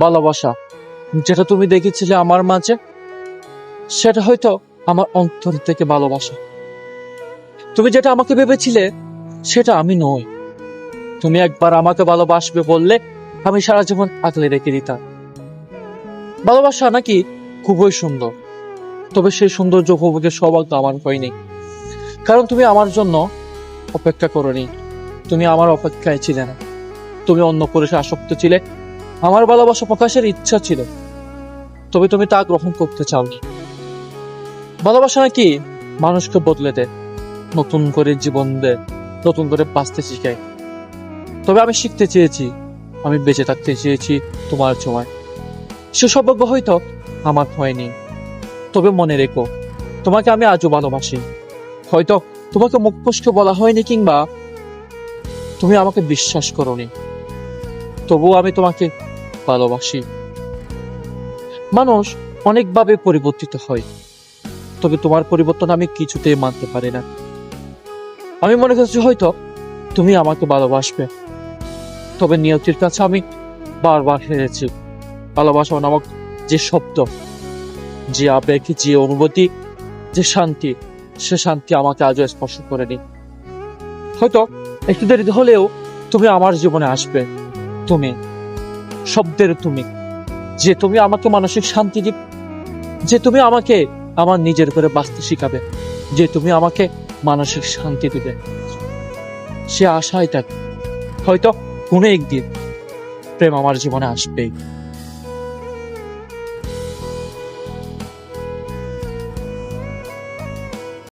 ভালোবাসা যেটা তুমি দেখেছিলে আমার মাঝে, সেটা হয়তো আমার অন্তর থেকে ভালোবাসা। তুমি যেটা আমাকে ভেবেছিলে সেটা আমি নই। তুমি একবার আমাকে ভালোবাসবে বললে আমি সারা জীবন আগলে রেখে দিতাম। ভালোবাসা নাকি খুবই সুন্দর, তবে সেই সৌন্দর্য উপভোগের সৌভাগ্য আমার হয়নি। কারণ তুমি আমার জন্য অপেক্ষা করনি, তুমি আমার অপেক্ষায় ছিলে না। তুমি অন্য পুরুষে আসক্ত ছিলে, আমার ভালোবাসা প্রকাশের ইচ্ছা ছিল, তবে তুমি তা গ্রহণ করতে চাওনি। ভালোবাসা নাকি মানুষকে বদলে দেয়, নতুন করে জীবন দেয়, নতুন করে বাঁচতে শিখায়। তবে আমি শিখতে চেয়েছি, আমি বেঁচে থাকতে চেয়েছি তোমার সময়। সে সৌভাগ্য হয়তো আমার হয়নি, তবে মনে রেখো, তোমাকে আমি আজও ভালোবাসি। হয়তো তোমাকে মুখ ফসকে বলা হয়নি, কিংবা তুমি আমাকে বিশ্বাস করোনি, তবুও আমি তোমাকে ভালোবাসি। মানুষ অনেকভাবে পরিবর্তিত হয়, তবে তোমার পরিবর্তন আমি কিছুতেই মানতে পারি না। আমি মনে করছি হয়তো তুমি আমাকে ভালোবাসবে, তবে নিয়তির কাছে আমি বারবার হেরেছি। ভালোবাসা নামক যে শব্দ, যে আবেগ, যে অনুভূতি, যে শান্তি, সে শান্তি আমাকে আজও স্পর্শ করেনি। হয়তো একটু দেরিতে হলেও তুমি আমার জীবনে আসবে। তুমি, শব্দের তুমি, যে তুমি আমাকে মানসিক শান্তি দিবে, যে তুমি আমাকে আমার নিজের করে বাঁচতে শিখাবে, যে তুমি আমাকে মানসিক শান্তি দিবে। সে আশায় থাকে হয়তো কোনো একদিন প্রেম আমার জীবনে আসবেই।